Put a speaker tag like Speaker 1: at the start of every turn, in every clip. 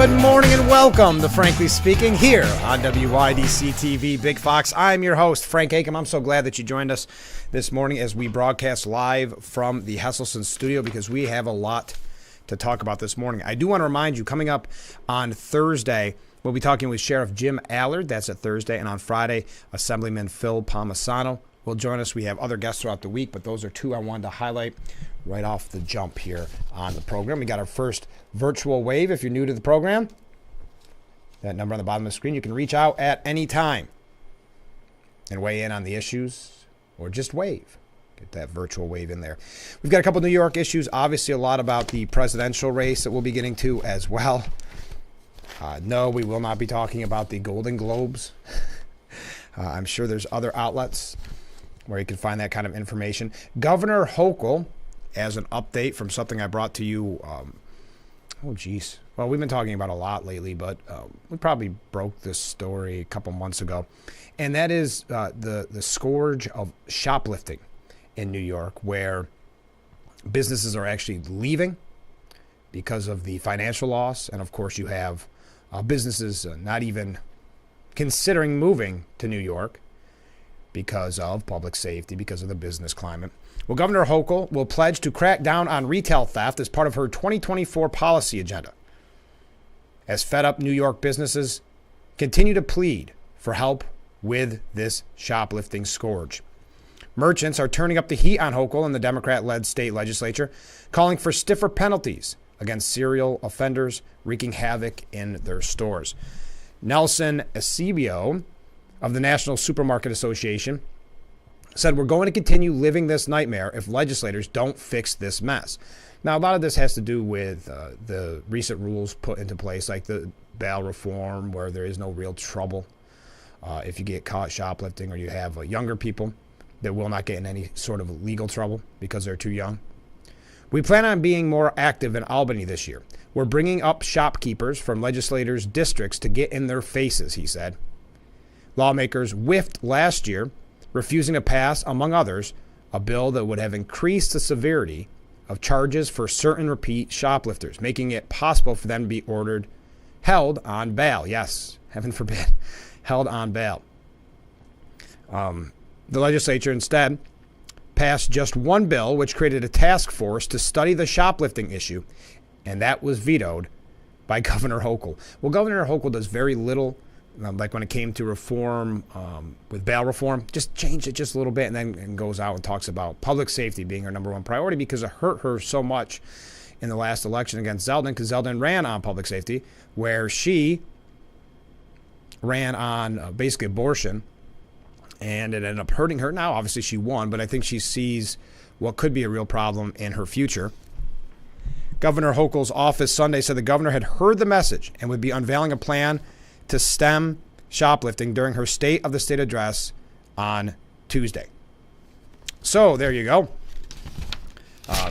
Speaker 1: Good morning and welcome to Frankly Speaking here on WYDC TV Big Fox. I'm your host, Frank Acom. I'm so glad that you joined us this morning as we broadcast live from the Hesselson studio because we have a lot to talk about this morning. I do want to remind you, coming up on Thursday, we'll be talking with Sheriff Jim Allard. That's at Thursday. And on Friday, Assemblyman Phil Palmisano will join us. We have other guests throughout the week, but those are two I wanted to highlight right off the jump here on the program. We got our first virtual wave. If you're new to the program, that number on the bottom of the screen, you can reach out at any time and weigh in on the issues or just wave. Get that virtual wave in there. We've got a couple New York issues, obviously a lot about the presidential race that we'll be getting to as well. No, we will not be talking about the Golden Globes. I'm sure there's other outlets where you can find that kind of information. Governor Hochul, as an update from something I brought to you, well, we've been talking about a lot lately, but we probably broke this story a couple months ago, and that is the scourge of shoplifting in New York, where businesses are actually leaving because of the financial loss, and of course you have businesses not even considering moving to New York because of public safety, because of the business climate. Well, Governor Hochul will pledge to crack down on retail theft as part of her 2024 policy agenda, as fed-up New York businesses continue to plead for help with this shoplifting scourge. Merchants are turning up the heat on Hochul and the Democrat-led state legislature, calling for stiffer penalties against serial offenders wreaking havoc in their stores. Nelson Eusebio of the National Supermarket Association said, "We're going to continue living this nightmare if legislators don't fix this mess." Now, a lot of this has to do with the recent rules put into place, like the bail reform, where there is no real trouble if you get caught shoplifting, or you have younger people that will not get in any sort of legal trouble because they're too young. "We plan on being more active in Albany this year. We're bringing up shopkeepers from legislators' districts to get in their faces," he said. Lawmakers whiffed last year, refusing to pass, among others, a bill that would have increased the severity of charges for certain repeat shoplifters, making it possible for them to be held on bail. Yes, heaven forbid, held on bail. The legislature instead passed just one bill, which created a task force to study the shoplifting issue, and that was vetoed by Governor Hochul. Well, Governor Hochul does very little. Like when it came to reform, with bail reform, just changed it just a little bit, and then goes out and talks about public safety being her number one priority because it hurt her so much in the last election against Zeldin, because Zeldin ran on public safety, where she ran on basically abortion, and it ended up hurting her. Now, obviously, she won, but I think she sees what could be a real problem in her future. Governor Hochul's office Sunday said the governor had heard the message and would be unveiling a plan to stem shoplifting during her State of the State address on Tuesday. So there you go.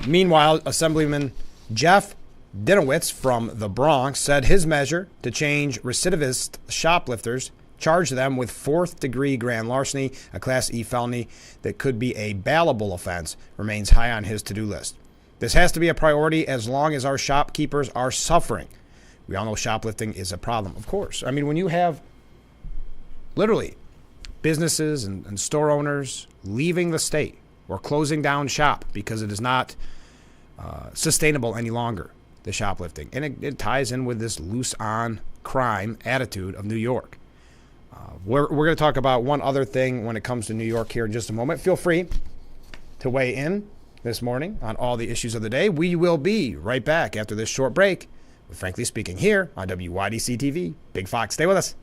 Speaker 1: Meanwhile, Assemblyman Jeff Dinowitz from the Bronx said his measure to change recidivist shoplifters, charge them with fourth-degree grand larceny, a Class E felony that could be a bailable offense, remains high on his to-do list. This has to be a priority as long as our shopkeepers are suffering. We all know shoplifting is a problem, of course. I mean, when you have literally businesses and store owners leaving the state or closing down shop because it is not sustainable any longer, the shoplifting. And it ties in with this loose-on crime attitude of New York. We're going to talk about one other thing when it comes to New York here in just a moment. Feel free to weigh in this morning on all the issues of the day. We will be right back after this short break. Frankly Speaking here on WYDC TV. Big Fox, stay with us.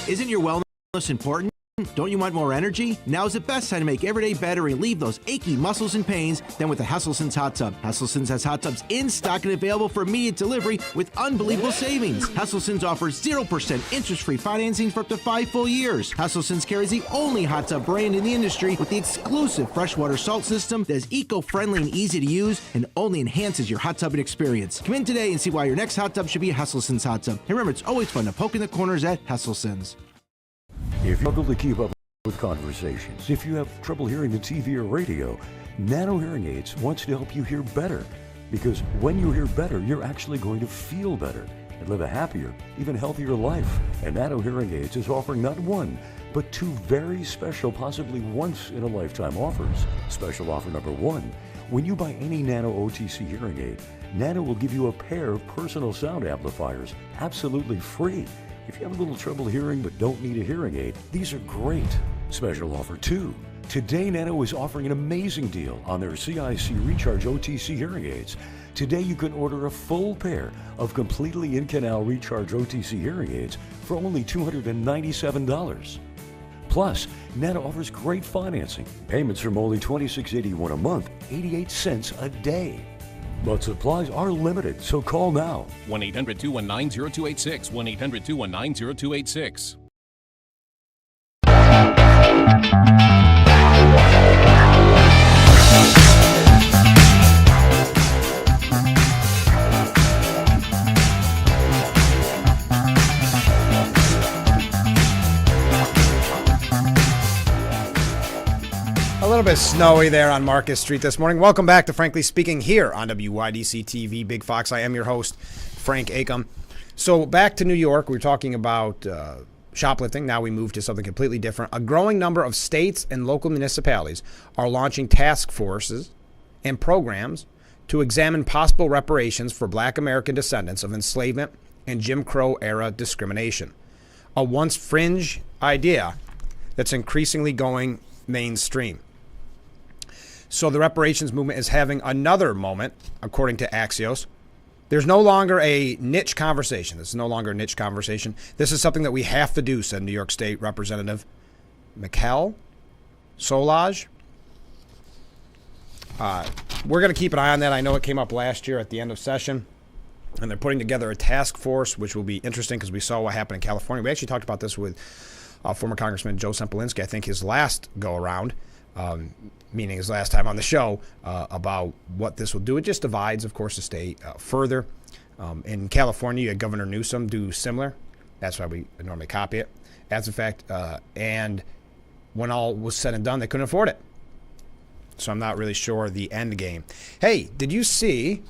Speaker 2: Isn't your wellness important? Don't you want more energy? Now's the best time to make every day better and relieve those achy muscles and pains than with the Hesselson's Hot Tub. Hesselson's has hot tubs in stock and available for immediate delivery with unbelievable savings. Hesselson's offers 0% interest-free financing for up to 5 full years. Hesselson's carries the only hot tub brand in the industry with the exclusive freshwater salt system that is eco-friendly and easy to use and only enhances your hot tubbing experience. Come in today and see why your next hot tub should be a Hesselson's hot tub. And remember, it's always fun to poke in the corners at Hesselson's.
Speaker 3: If you struggle to keep up with conversations, if you have trouble hearing the TV or radio, Nano Hearing Aids wants to help you hear better, because when you hear better, you're actually going to feel better and live a happier, even healthier life. And Nano Hearing Aids is offering not one, but two very special, possibly once-in-a-lifetime offers. Special offer number one: when you buy any Nano OTC hearing aid, Nano will give you a pair of personal sound amplifiers absolutely free. If you have a little trouble hearing but don't need a hearing aid, these are great. Special offer two: today Nano is offering an amazing deal on their CIC Recharge OTC hearing aids. Today you can order a full pair of completely in-canal Recharge OTC hearing aids for only $297. Plus, Nano offers great financing. Payments from only $26.81 a month, 88 cents a day. But supplies are limited, so call now.
Speaker 4: 1-800-219-0286. 1-800-219-0286.
Speaker 1: A little bit snowy there on Marcus Street this morning. Welcome back to Frankly Speaking here on WYDC TV, Big Fox. I am your host, Frank Acom. So back to New York, we were talking about shoplifting. Now we move to something completely different. A growing number of states and local municipalities are launching task forces and programs to examine possible reparations for Black American descendants of enslavement and Jim Crow era discrimination. A once fringe idea that's increasingly going mainstream. So the reparations movement is having another moment, according to Axios. There's no longer a niche conversation. This is no longer a niche conversation. This is something that we have to do, said New York State Representative Mikel Solage. We're going to keep an eye on that. I know it came up last year at the end of session, and they're putting together a task force, which will be interesting because we saw what happened in California. We actually talked about this with former Congressman Joe Sempolinski, I think his last go-around, meaning his last time on the show, about what this will do. It just divides, of course, the state further. In California, you had Governor Newsom do similar. That's why we normally copy it. As a fact, and when all was said and done, they couldn't afford it. So I'm not really sure the end game. Hey, did you see?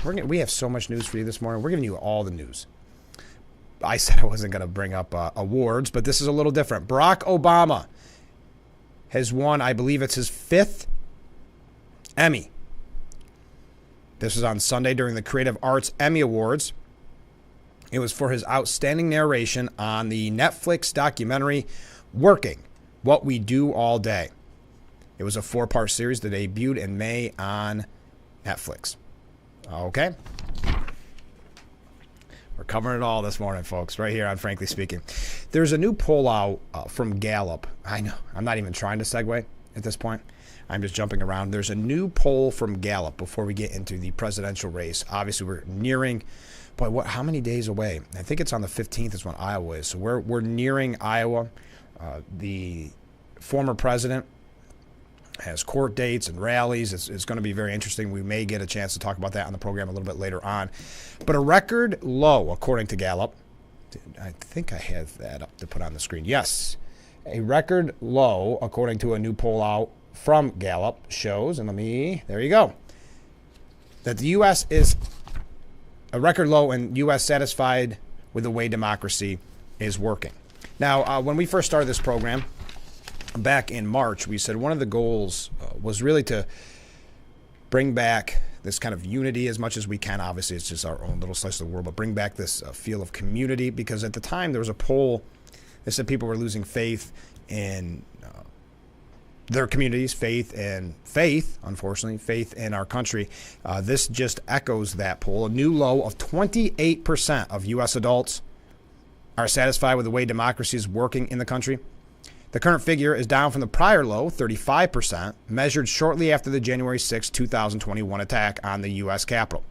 Speaker 1: We have so much news for you this morning. We're giving you all the news. I said I wasn't going to bring up awards, but this is a little different. Barack Obama has won, I believe it's his 5th Emmy. This was on Sunday during the Creative Arts Emmy Awards. It was for his outstanding narration on the Netflix documentary Working, What We Do All Day. It was a 4-part series that debuted in May on Netflix. Okay. We're covering it all this morning, folks, right here on Frankly Speaking. There's a new poll out from Gallup. I know, I'm not even trying to segue at this point. I'm just jumping around. There's a new poll from Gallup before we get into the presidential race. Obviously, we're nearing, but how many days away? I think it's on the 15th is when Iowa is. So we're nearing Iowa. The former president has court dates and rallies. It's going to be very interesting. We may get a chance to talk about that on the program a little bit later on. But a record low, according to Gallup. I think I have that up to put on the screen. Yes. A record low, according to a new poll out from Gallup, shows, and there you go, that the U.S. is a record low and U.S. satisfied with the way democracy is working. Now, when we first started this program, back in March, we said one of the goals was really to bring back this kind of unity as much as we can. Obviously, it's just our own little slice of the world, but bring back this feel of community, because at the time there was a poll that said people were losing faith in their communities, unfortunately, faith in our country. This just echoes that poll. A new low of 28% of U.S. adults are satisfied with the way democracy is working in the country. The current figure is down from the prior low, 35%, measured shortly after the January 6, 2021 attack on the U.S. Capitol.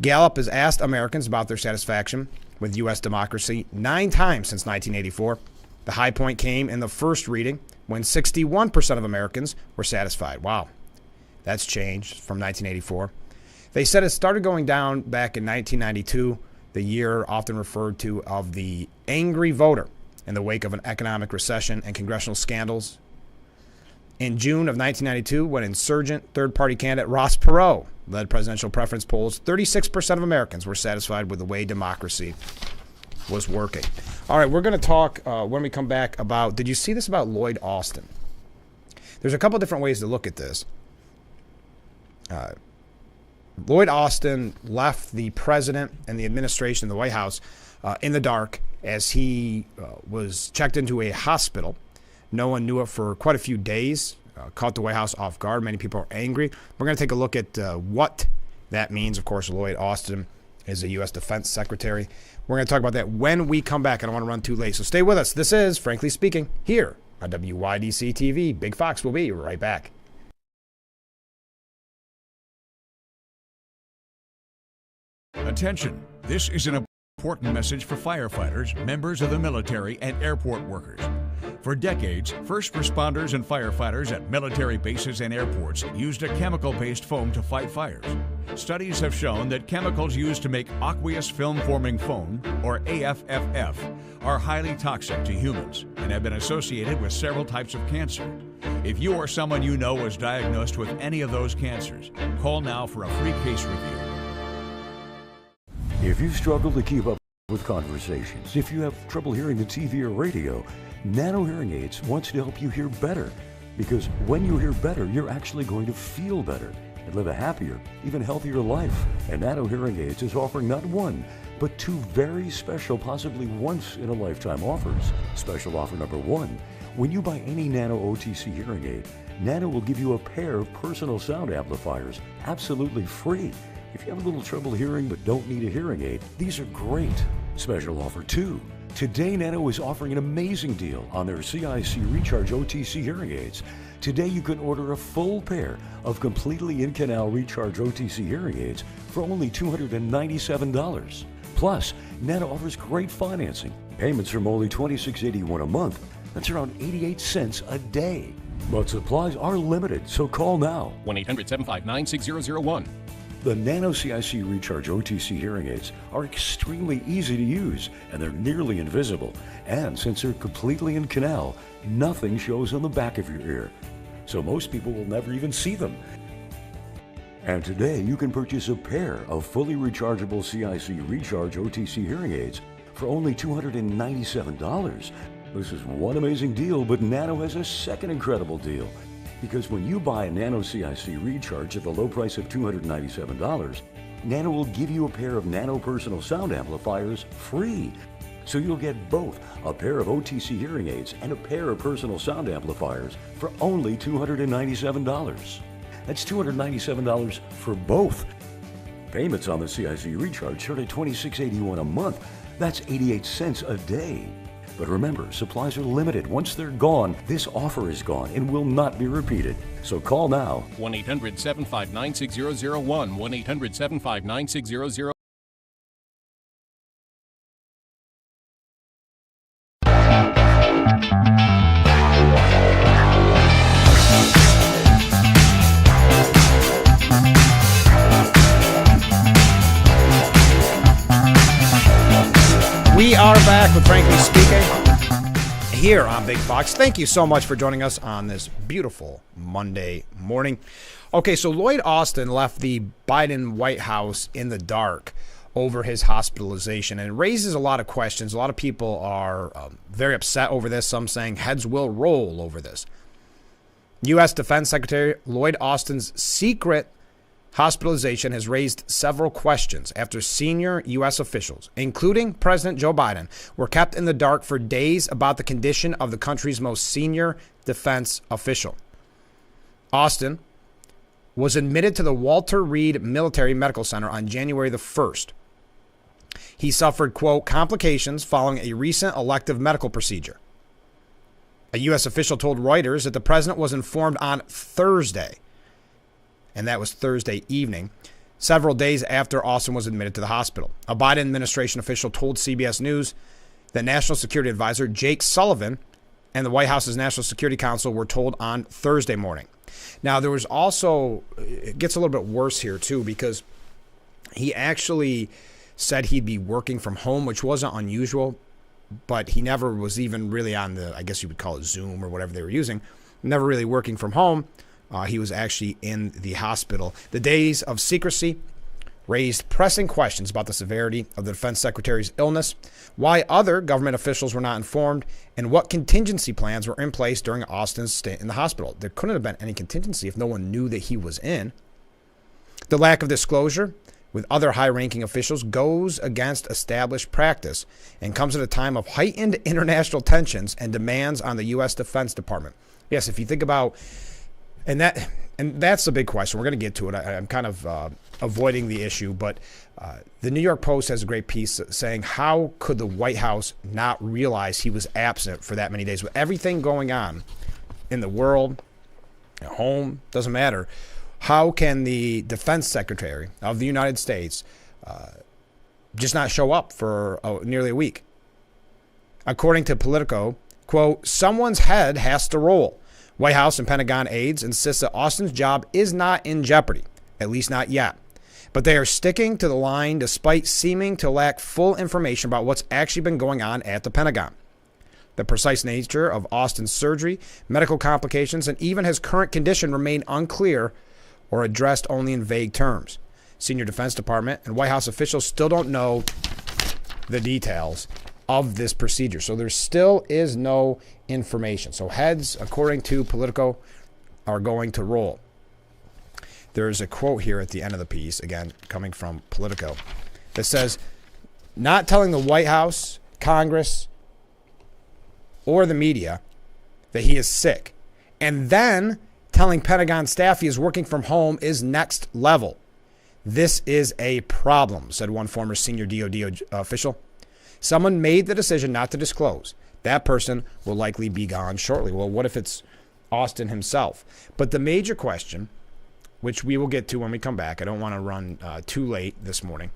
Speaker 1: Gallup has asked Americans about their satisfaction with U.S. democracy 9 times since 1984. The high point came in the first reading when 61% of Americans were satisfied. Wow, that's changed from 1984. They said it started going down back in 1992, the year often referred to of the angry voter, in the wake of an economic recession and congressional scandals. In June of 1992, when insurgent third-party candidate Ross Perot led presidential preference polls, 36% of Americans were satisfied with the way democracy was working. All right, we're going to talk when we come back about, did you see this about Lloyd Austin? There's a couple different ways to look at this. Lloyd Austin left the president and the administration, the White House, in the dark as he was checked into a hospital. No one knew it for quite a few days. Caught the White House off guard. Many people are angry. We're going to take a look at what that means. Of course, Lloyd Austin is a U.S. Defense Secretary. We're going to talk about that when we come back. I don't want to run too late, so stay with us. This is Frankly Speaking here on WYDC TV. Big Fox will be right back.
Speaker 5: Attention, this is an important message for firefighters, members of the military, and airport workers. For decades, first responders and firefighters at military bases and airports used a chemical-based foam to fight fires. Studies have shown that chemicals used to make aqueous film-forming foam, or AFFF, are highly toxic to humans and have been associated with several types of cancer. If you or someone you know was diagnosed with any of those cancers, call now for a free case review.
Speaker 3: If you struggle to keep up with conversations, if you have trouble hearing the TV or radio, Nano Hearing Aids wants to help you hear better. Because when you hear better, you're actually going to feel better and live a happier, even healthier life. And Nano Hearing Aids is offering not one, but two very special, possibly once-in-a-lifetime offers. Special offer number one, when you buy any Nano OTC hearing aid, Nano will give you a pair of personal sound amplifiers absolutely free. If you have a little trouble hearing but don't need a hearing aid, these are great. Special offer two. Today, Nano is offering an amazing deal on their CIC Recharge OTC hearing aids. Today, you can order a full pair of completely in-canal Recharge OTC hearing aids for only $297. Plus, Nano offers great financing. Payments from only $26.81 a month. That's around 88 cents a day. But supplies are limited, so call now.
Speaker 4: 1-800-759-6001.
Speaker 3: The Nano CIC Recharge OTC hearing aids are extremely easy to use, and they're nearly invisible. And since they're completely in canal, nothing shows on the back of your ear. So most people will never even see them. And today you can purchase a pair of fully rechargeable CIC Recharge OTC hearing aids for only $297. This is one amazing deal, but Nano has a second incredible deal. Because when you buy a Nano CIC Recharge at the low price of $297, Nano will give you a pair of Nano personal sound amplifiers free. So you'll get both a pair of OTC hearing aids and a pair of personal sound amplifiers for only $297. That's $297 for both. Payments on the CIC Recharge start at $26.81 a month. That's 88 cents a day. But remember, supplies are limited. Once they're gone, this offer is gone and will not be repeated. So call now.
Speaker 4: 1-800-759-6001. 1-800-759-6001.
Speaker 1: We are back with Frankly Speaking here on Big Fox. Thank you so much for joining us on this beautiful Monday morning. Okay, so Lloyd Austin left the Biden White House in the dark over his hospitalization, and it raises a lot of questions. A lot of people are very upset over this, some saying heads will roll over this. U.S. Defense Secretary Lloyd Austin's secret hospitalization has raised several questions after senior U.S. officials, including President Joe Biden, were kept in the dark for days about the condition of the country's most senior defense official. Austin was admitted to the Walter Reed Military Medical Center on January the 1st. He suffered, quote, complications following a recent elective medical procedure. A U.S. official told Reuters that the president was informed on Thursday, and that was Thursday evening, several days after Austin was admitted to the hospital. A Biden administration official told CBS News that National Security Advisor Jake Sullivan and the White House's National Security Council were told on Thursday morning. Now, there was also, it gets a little bit worse here too, because he actually said he'd be working from home, which wasn't unusual, but he never was even really on the, I guess you would call it Zoom or whatever they were using. never really working from home. He was actually in the hospital. The days of secrecy raised pressing questions about the severity of the defense secretary's illness, why other government officials were not informed, and what contingency plans were in place during Austin's stay in the hospital. There couldn't have been any contingency if no one knew that he was in. The lack of disclosure with other high-ranking officials goes against established practice and comes at a time of heightened international tensions and demands on the U.S. Defense Department. Yes, if you think about, and that's the big question. We're going to get to it. I'm kind of avoiding the issue, but the New York Post has a great piece saying, how could the White House not realize he was absent for that many days? With everything going on in the world, at home, doesn't matter. How can the defense secretary of the United States just not show up for nearly a week? According to Politico, quote, someone's head has to roll. White House and Pentagon aides insist that Austin's job is not in jeopardy, at least not yet. But they are sticking to the line despite seeming to lack full information about what's actually been going on at the Pentagon. The precise nature of Austin's surgery, medical complications, and even his current condition remain unclear or addressed only in vague terms. Senior Defense Department and White House officials still don't know the details of this procedure. So there still is no information. So heads, according to Politico, are going to roll. There's a quote here at the end of the piece, again, coming from Politico, that says, not telling the White House, Congress, or the media that he is sick, and then telling Pentagon staff he is working from home is next level. This is a problem, said one former senior DOD official. Someone made the decision not to disclose. That person will likely be gone shortly. Well, what if it's Austin himself? But the major question, which we will get to when we come back, I don't want to run too late this morning,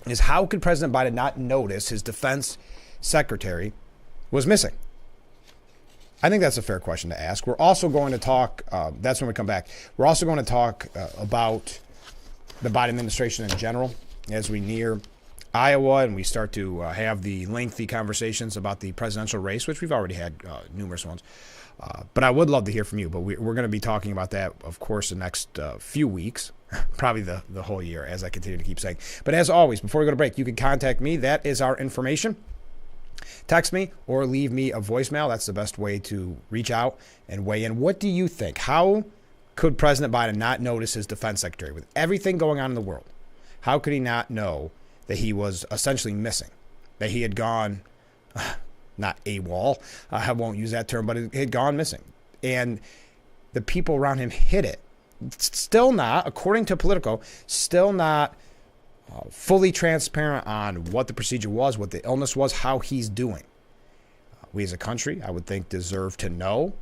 Speaker 1: is how could President Biden not notice his defense secretary was missing? I think that's a fair question to ask. We're also going to talk, that's when we come back, we're also going to talk about the Biden administration in general as we near Iowa and we start to have the lengthy conversations about the presidential race, which we've already had numerous ones. But I would love to hear from you. But we're going to be talking about that, of course, the next few weeks, probably the whole year, as I continue to keep saying. But as always, before we go to break, you can contact me. That is our information. Text me or leave me a voicemail. That's the best way to reach out and weigh in. What do you think? How could President Biden not notice his defense secretary with everything going on in the world? How could he not know that he was essentially missing, that he had gone, not AWOL, I won't use that term, but it had gone missing. And the people around him hid it. Still not, according to Politico, still not fully transparent on what the procedure was, what the illness was, how he's doing. We as a country, I would think, deserve to know.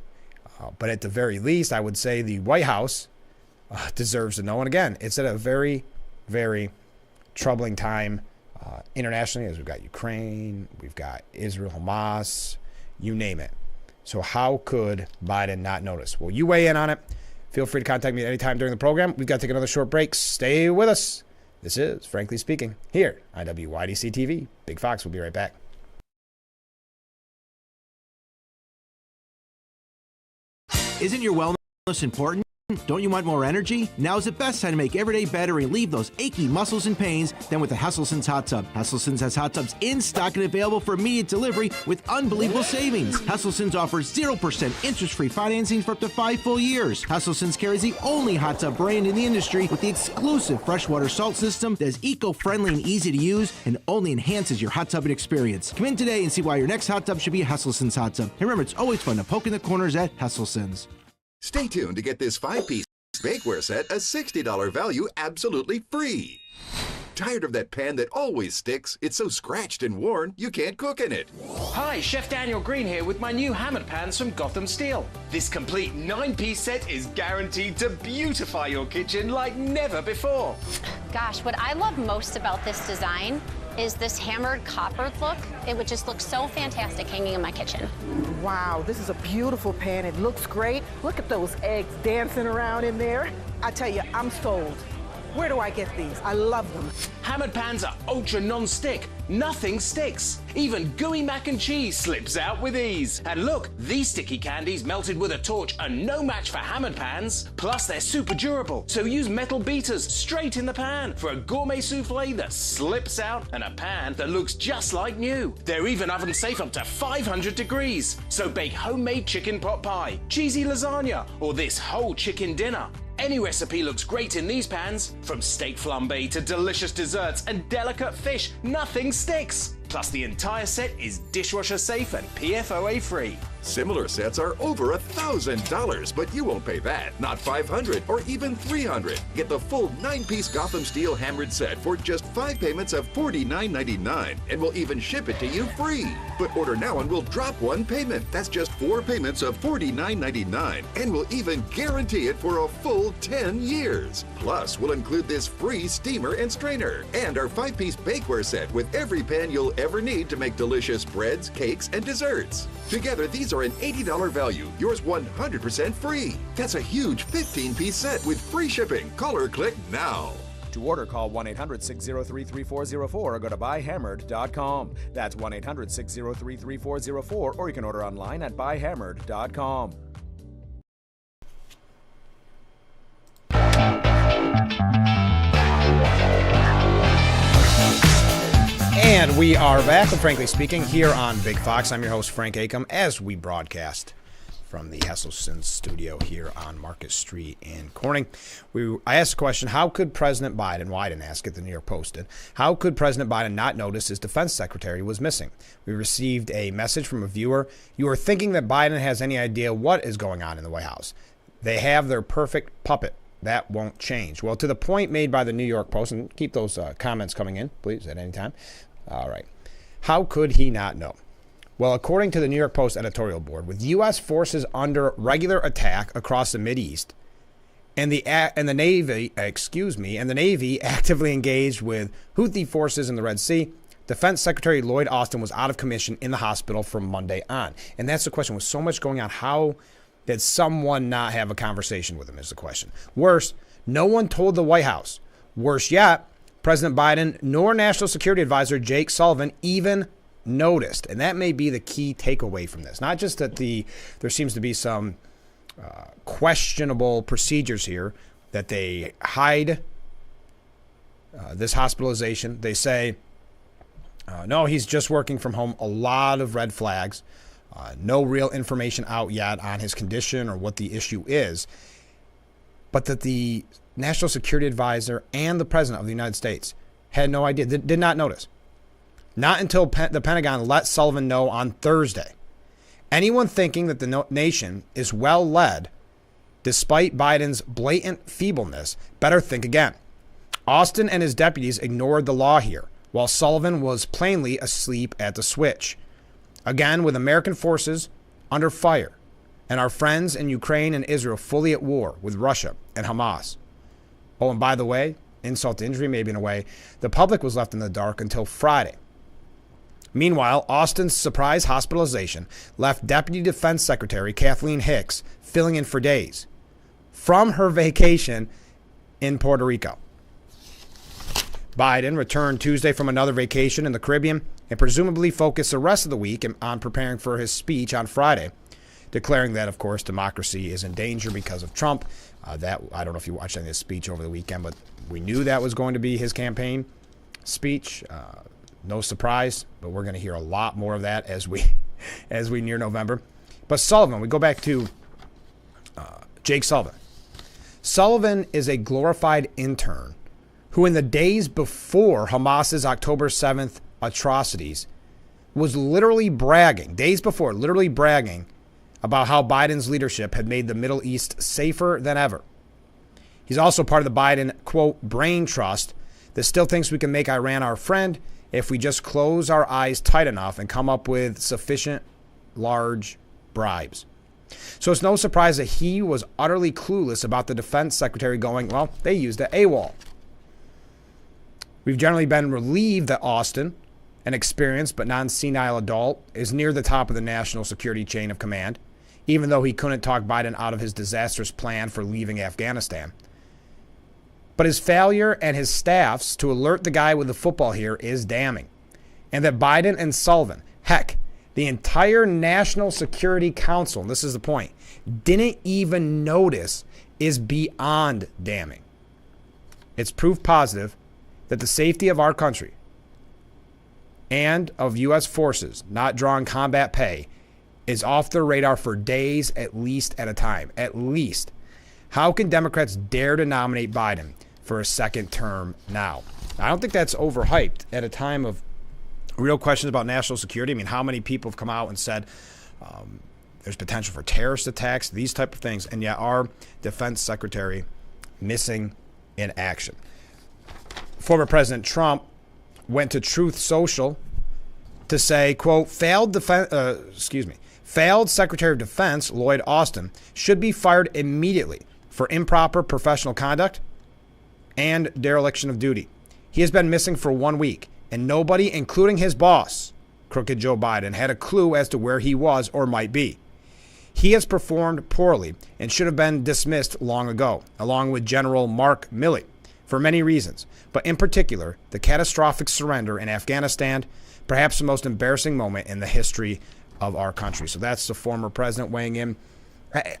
Speaker 1: But at the very least, I would say the White House deserves to know. And again, it's at a very, very troubling time internationally, as we've got Ukraine, we've got Israel, Hamas, you name it. So how could Biden not notice? Well, you weigh in on it. Feel free to contact me at any time during the program. We've got to take another short break. Stay with us. This is Frankly Speaking here on WYDC TV. Big Fox will be right back.
Speaker 2: Isn't your wellness important? Don't you want more energy? Now's the best time to make every day better and relieve those achy muscles and pains than with the Hesselson's Hot Tub. Hesselson's has hot tubs in stock and available for immediate delivery with unbelievable savings. Hesselson's offers 0% interest-free financing for up to 5 full years. Hesselson's carries the only hot tub brand in the industry with the exclusive freshwater salt system that is eco-friendly and easy to use and only enhances your hot tubbing experience. Come in today and see why your next hot tub should be a Hesselson's hot tub. And remember, it's always fun to poke in the corners at Hesselson's.
Speaker 6: Stay tuned to get this 5-piece bakeware set, a $60 value, absolutely free. Tired of that pan that always sticks? It's so scratched and worn, you can't cook in it.
Speaker 7: Hi, Chef Daniel Green here with my new hammered pans from Gotham Steel. This complete 9-piece set is guaranteed to beautify your kitchen like never before.
Speaker 8: Gosh, what I love most about this design is this hammered copper look. It would just look so fantastic hanging in my kitchen.
Speaker 9: Wow, this is a beautiful pan. It looks great. Look at those eggs dancing around in there. I tell you, I'm sold. Where do I get these? I love them.
Speaker 7: Hammered pans are ultra non-stick. Nothing sticks. Even gooey mac and cheese slips out with ease. And look, these sticky candies melted with a torch are no match for hammered pans. Plus, they're super durable, so use metal beaters straight in the pan for a gourmet souffle that slips out and a pan that looks just like new. They're even oven safe up to 500 degrees. So bake homemade chicken pot pie, cheesy lasagna, or this whole chicken dinner. Any recipe looks great in these pans. From steak flambe to delicious desserts and delicate fish, nothing sticks. Plus, the entire set is dishwasher safe and PFOA free.
Speaker 6: Similar sets are over $1,000, but you won't pay that. Not $500 or even $300. Get the full 9-piece Gotham Steel hammered set for just 5 payments of $49.99, and we'll even ship it to you free. But order now and we'll drop 1 payment. That's just 4 payments of $49.99, and we'll even guarantee it for a full 10 years. Plus, we'll include this free steamer and strainer, and our 5-piece bakeware set with every pan you'll ever need to make delicious breads, cakes, and desserts. Together, these are an $80 value, yours 100% free. That's a huge 15-piece set with free shipping. Call or click now.
Speaker 10: To order, call 1-800-603-3404 or go to buyhammered.com. That's 1-800-603-3404, or you can order online at buyhammered.com.
Speaker 1: And we are back with Frankly Speaking here on Big Fox. I'm your host, Frank Acom, as we broadcast from the Hesselson studio here on Market Street in Corning. I asked the question, how could President Biden, well, I didn't ask it, the New York Post did, how could President Biden not notice his defense secretary was missing? We received a message from a viewer. You are thinking that Biden has any idea what is going on in the White House. They have their perfect puppet. That won't change. Well, to the point made by the New York Post, and keep those comments coming in, please, at any time. All right. How could he not know? Well, according to the New York Post editorial board, with U.S. forces under regular attack across the Mideast, and the Navy actively engaged with Houthi forces in the Red Sea, Defense Secretary Lloyd Austin was out of commission in the hospital from Monday on. And that's the question. With so much going on, how did someone not have a conversation with him is the question. Worse, no one told the White House. Worse yet, President Biden nor National Security Advisor Jake Sullivan even noticed. And that may be the key takeaway from this. Not just that there seems to be some questionable procedures here, that they hide this hospitalization. They say, no, he's just working from home. A lot of red flags. No real information out yet on his condition or what the issue is. But that the National Security Advisor and the President of the United States had no idea, did not notice. Not until the Pentagon let Sullivan know on Thursday. Anyone thinking that the nation is well led, despite Biden's blatant feebleness, better think again. Austin and his deputies ignored the law here, while Sullivan was plainly asleep at the switch. Again, with American forces under fire, and our friends in Ukraine and Israel fully at war with Russia and Hamas. Oh, and by the way, insult to injury, maybe in a way, the public was left in the dark until Friday. Meanwhile, Austin's surprise hospitalization left Deputy Defense Secretary Kathleen Hicks filling in for days from her vacation in Puerto Rico. Biden returned Tuesday from another vacation in the Caribbean and presumably focused the rest of the week on preparing for his speech on Friday, declaring that, of course, democracy is in danger because of Trump. I don't know if you watched any of his speech over the weekend, but we knew that was going to be his campaign speech. No surprise, but we're going to hear a lot more of that as we near November. But Sullivan, we go back to Jake Sullivan. Sullivan is a glorified intern who in the days before Hamas's October 7th atrocities was literally bragging about how Biden's leadership had made the Middle East safer than ever. He's also part of the Biden, quote, brain trust that still thinks we can make Iran our friend if we just close our eyes tight enough and come up with sufficient large bribes. So it's no surprise that he was utterly clueless about the defense secretary going, well, they used the AWOL. We've generally been relieved that Austin, an experienced but non-senile adult, is near the top of the national security chain of command, even though he couldn't talk Biden out of his disastrous plan for leaving Afghanistan. But his failure and his staff's to alert the guy with the football here is damning. And that Biden and Sullivan, heck, the entire National Security Council, and this is the point, didn't even notice is beyond damning. It's proof positive that the safety of our country and of U.S. forces not drawing combat pay is off the radar for days at least at a time. At least. How can Democrats dare to nominate Biden for a second term now? I don't think that's overhyped at a time of real questions about national security. I mean, how many people have come out and said there's potential for terrorist attacks, these type of things, and yet our defense secretary missing in action. Former President Trump went to Truth Social to say, quote, failed Secretary of Defense Lloyd Austin should be fired immediately for improper professional conduct and dereliction of duty. He has been missing for 1 week, and nobody, including his boss, crooked Joe Biden, had a clue as to where he was or might be. He has performed poorly and should have been dismissed long ago, along with General Mark Milley, for many reasons, but in particular, the catastrophic surrender in Afghanistan, perhaps the most embarrassing moment in the history of our country. So that's the former president weighing in.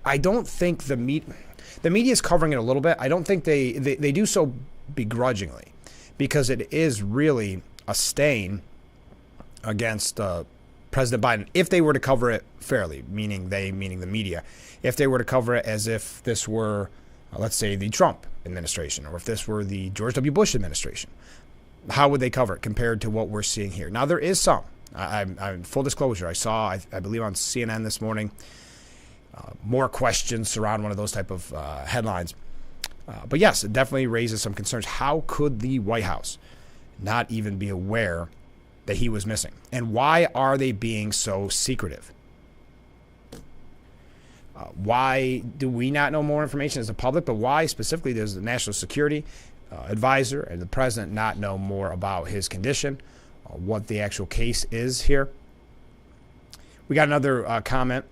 Speaker 1: I don't think the media is covering it a little bit. I don't think they do so begrudgingly, because it is really a stain against President Biden if they were to cover it fairly, meaning the media. If they were to cover it as if this were, let's say, the Trump administration, or if this were the George W. Bush administration, how would they cover it compared to what we're seeing here? Now, there is some. I'm full disclosure. I saw, I believe on CNN this morning, more questions surround one of those type of headlines. But yes, it definitely raises some concerns. How could the White House not even be aware that he was missing? And why are they being so secretive? Why do we not know more information as a public? But why specifically does the National Security Advisor and the president not know more about his condition, what the actual case is here? We got another comment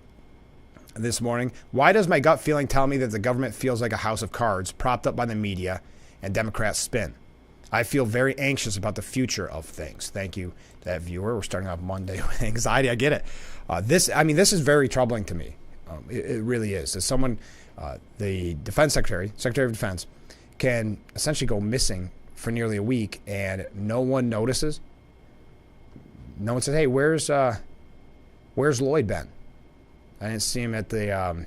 Speaker 1: this morning. Why does my gut feeling tell me that the government feels like a house of cards propped up by the media and Democrats spin? I feel very anxious about the future of things. Thank you to that viewer. We're starting off Monday with anxiety. I get it. This is very troubling to me. It really is. As someone, the defense secretary of defense, can essentially go missing for nearly a week and no one notices. No one says, hey, where's Lloyd been? I didn't see him at the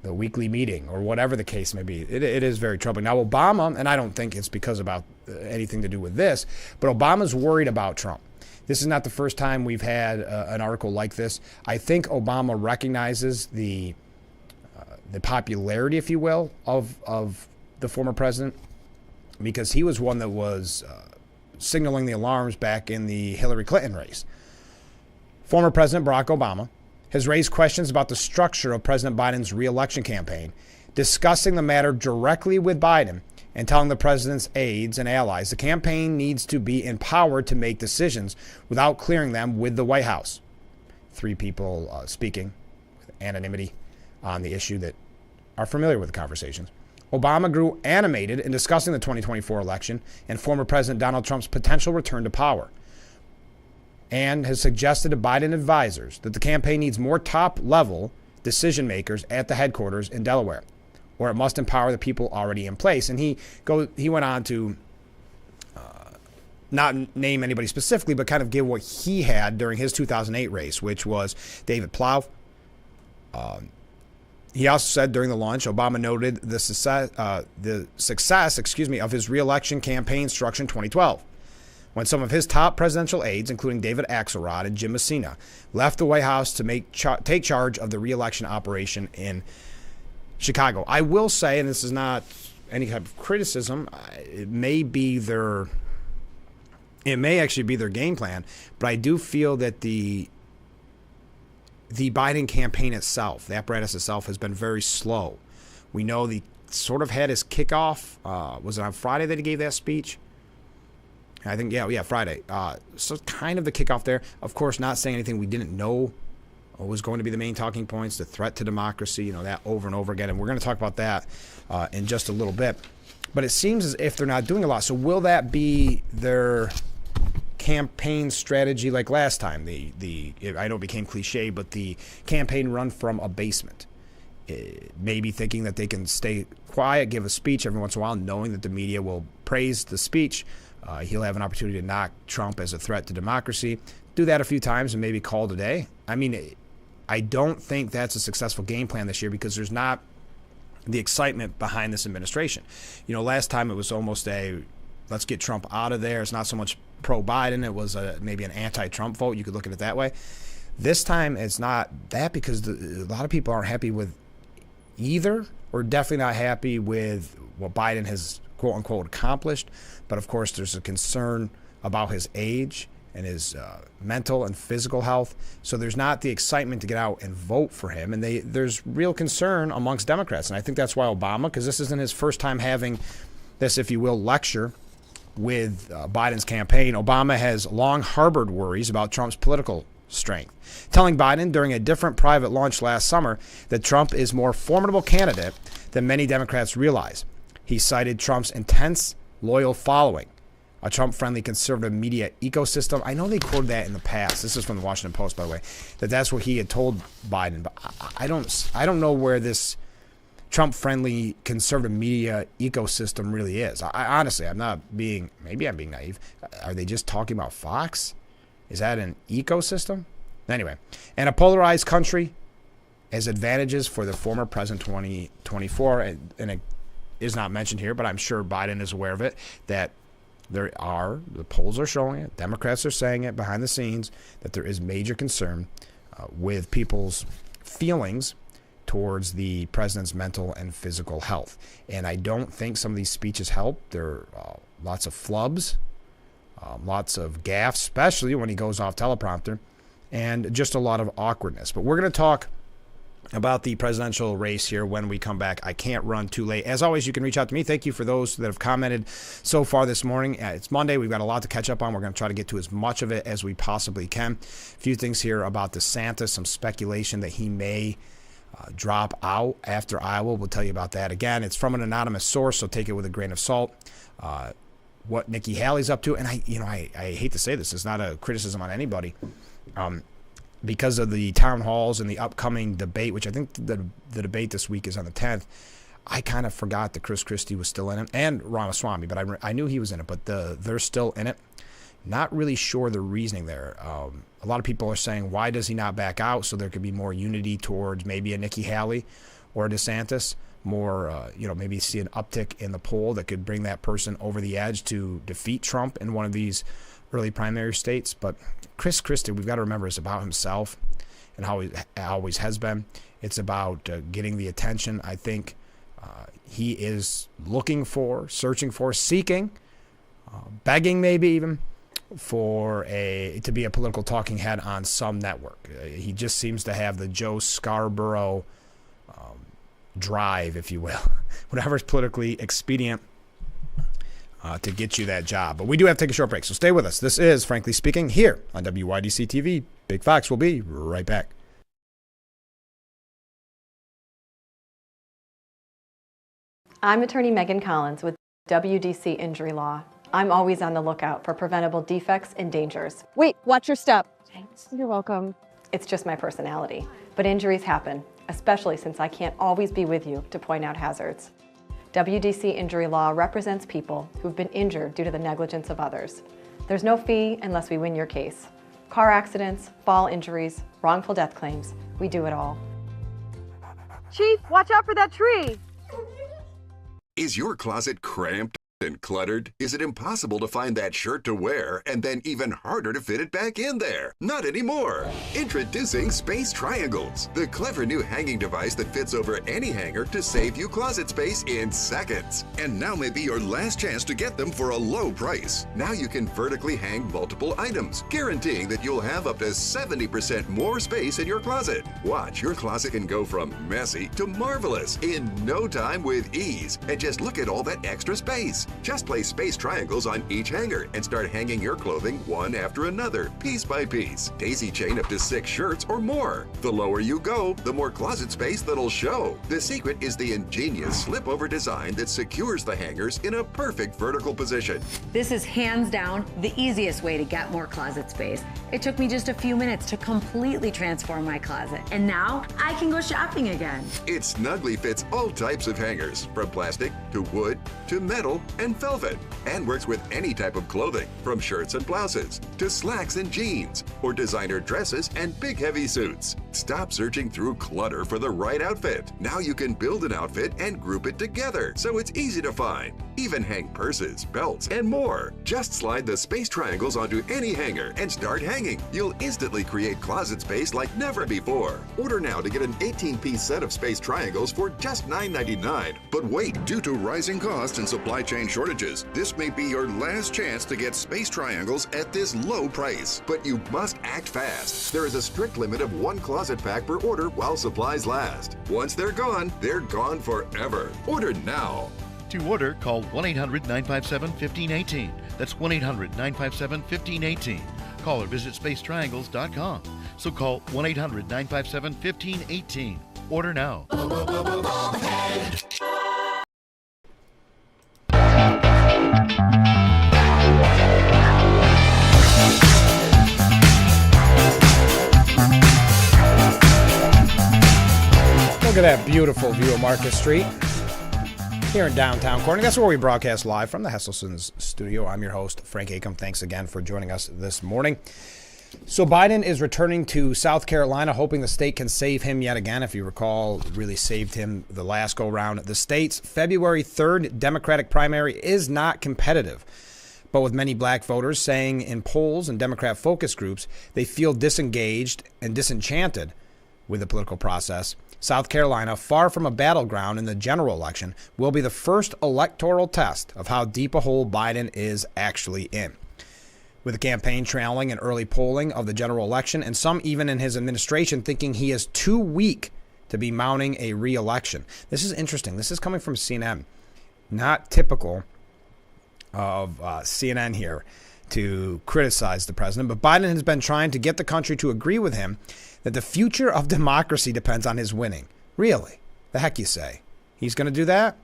Speaker 1: weekly meeting or whatever the case may be. It is very troubling. Now, Obama, and I don't think it's because about anything to do with this, but Obama's worried about Trump. This is not the first time we've had an article like this. I think Obama recognizes the popularity, if you will, of the former president, because he was one that was signaling the alarms back in the Hillary Clinton race. Former President Barack Obama has raised questions about the structure of President Biden's re-election campaign, discussing the matter directly with Biden and telling the president's aides and allies the campaign needs to be empowered to make decisions without clearing them with the White House. 3 people speaking with anonymity on the issue that are familiar with the conversations. Obama grew animated in discussing the 2024 election and former President Donald Trump's potential return to power, and has suggested to Biden advisors that the campaign needs more top-level decision makers at the headquarters in Delaware, or it must empower the people already in place. And he went on to not name anybody specifically, but kind of give what he had during his 2008 race, which was David Plouffe. He also said during the launch, Obama noted the success of his re-election campaign structure in 2012, when some of his top presidential aides, including David Axelrod and Jim Messina, left the White House to take charge of the re-election operation in Chicago. I will say, and this is not any type of criticism, it may actually be their game plan, but I do feel that the Biden campaign itself, the apparatus itself, has been very slow. We know the sort of had his kickoff. Was it on Friday that he gave that speech? I think, yeah, Friday. So kind of the kickoff there. Of course, not saying anything we didn't know was going to be the main talking points, the threat to democracy, that over and over again. And we're going to talk about that in just a little bit. But it seems as if they're not doing a lot. So will that be their campaign strategy like last time? I know it became cliche, but the campaign run from a basement. Maybe thinking that they can stay quiet, give a speech every once in a while, knowing that the media will praise the speech. He'll have an opportunity to knock Trump as a threat to democracy. Do that a few times and maybe call it a day. I mean, I don't think that's a successful game plan this year because there's not the excitement behind this administration. You know, last time it was almost a let's get Trump out of there. It's not so much pro-Biden. It was maybe an anti-Trump vote. You could look at it that way. This time it's not that because a lot of people aren't happy with either, or definitely not happy with what Biden has quote-unquote accomplished. But of course there's a concern about his age and his mental and physical health. So there's not the excitement to get out and vote for him. And there's real concern amongst Democrats. And I think that's why Obama, because this isn't his first time having this, if you will, lecture with Biden's campaign. Obama has long harbored worries about Trump's political strength, telling Biden during a different private lunch last summer that Trump is more formidable candidate than many Democrats realize. He cited Trump's intense, loyal following, a Trump-friendly conservative media ecosystem. I know they quoted that in the past. This is from the Washington Post, by the way, that's what he had told Biden. But I don't know where this Trump-friendly conservative media ecosystem really is. Honestly, maybe I'm being naive. Are they just talking about Fox? Is that an ecosystem? Anyway, and a polarized country has advantages for the former president 2024, and it is not mentioned here, but I'm sure Biden is aware of it, that the polls are showing it, Democrats are saying it behind the scenes, that there is major concern with people's feelings towards the president's mental and physical health. And I don't think some of these speeches help. There are lots of flubs, lots of gaffes, especially when he goes off teleprompter, and just a lot of awkwardness. But we're going to talk about the presidential race here when we come back. I can't run too late. As always, you can reach out to me. Thank you for those that have commented so far this morning. It's Monday. We've got a lot to catch up on. We're going to try to get to as much of it as we possibly can. A few things here about DeSantis, some speculation that he may drop out after Iowa. We'll tell you about that. Again, it's from an anonymous source, so take it with a grain of salt. What Nikki Haley's up to, and I hate to say this, it's not a criticism on anybody. Because of the town halls and the upcoming debate, which I think the debate this week is on the 10th, I kind of forgot that Chris Christie was still in it, and Ramaswamy, but I knew he was in it, but they're still in it. Not really sure the reasoning there. A lot of people are saying, why does he not back out so there could be more unity towards maybe a Nikki Haley or a DeSantis? More, maybe see an uptick in the poll that could bring that person over the edge to defeat Trump in one of these early primary states. But Chris Christie, we've got to remember, is about himself and how he always has been. It's about getting the attention. I think he is looking for, searching for, seeking, begging maybe even to be a political talking head on some network. He just seems to have the Joe Scarborough drive, if you will, whatever's politically expedient to get you that job. But we do have to take a short break, so stay with us. This is Frankly Speaking here on WYDC TV. Big Fox will be right back.
Speaker 11: I'm attorney Megan Collins with WDC Injury Law. I'm always on the lookout for preventable defects and dangers.
Speaker 12: Wait, watch your step.
Speaker 11: Thanks.
Speaker 12: You're welcome.
Speaker 11: It's just my personality, but injuries happen, especially since I can't always be with you to point out hazards. WDC Injury Law represents people who've been injured due to the negligence of others. There's no fee unless we win your case. Car accidents, fall injuries, wrongful death claims, we do it all.
Speaker 12: Chief, watch out for that tree.
Speaker 6: Is your closet cramped and cluttered? Is it impossible to find that shirt to wear and then even harder to fit it back in there? Not anymore. Introducing Space Triangles, the clever new hanging device that fits over any hanger to save you closet space in seconds. And now may be your last chance to get them for a low price. Now you can vertically hang multiple items, guaranteeing that you'll have up to 70% more space in your closet. Watch, your closet can go from messy to marvelous in no time with ease. And just look at all that extra space. Just place space triangles on each hanger and start hanging your clothing one after another, piece by piece. Daisy chain up to 6 shirts or more. The lower you go, the more closet space that'll show. The secret is the ingenious slip-over design that secures the hangers in a perfect vertical position.
Speaker 13: This is hands down the easiest way to get more closet space. It took me just a few minutes to completely transform my closet, and now I can go shopping again.
Speaker 6: It snugly fits all types of hangers, from plastic to wood to metal and velvet, and works with any type of clothing, from shirts and blouses to slacks and jeans, or designer dresses and big heavy suits. Stop searching through clutter for the right outfit. Now you can build an outfit and group it together, so it's easy to find. Even hang purses, belts, and more. Just slide the space triangles onto any hanger and start hanging. You'll instantly create closet space like never before. Order now to get an 18-piece set of space triangles for just $9.99. But wait, due to rising costs and supply chain shortages, this may be your last chance to get space triangles at this low price. But you must act fast. There is a strict limit of 1 closet pack per order while supplies last. Once they're gone forever. Order now.
Speaker 14: To order, call 1-800-957-1518. That's 1-800-957-1518. Call or visit spacetriangles.com. So call 1-800-957-1518. Order now.
Speaker 1: Look at that beautiful view of Market Street here in downtown Corning. That's where we broadcast live from the Hesselson's studio. I'm your host, Frank Acom. Thanks again for joining us this morning. So Biden is returning to South Carolina, hoping the state can save him yet again. If you recall, really saved him the last go-round. The state's February 3rd Democratic primary is not competitive, but with many black voters saying in polls and Democrat focus groups they feel disengaged and disenchanted with the political process. South Carolina, far from a battleground in the general election, will be the first electoral test of how deep a hole Biden is actually in. With the campaign trailing in early polling of the general election, and some even in his administration thinking he is too weak to be mounting a re-election. This is interesting. This is coming from CNN. Not typical of CNN here to criticize the president, but Biden has been trying to get the country to agree with him that the future of democracy depends on his winning. Really? The heck you say? He's going to do that?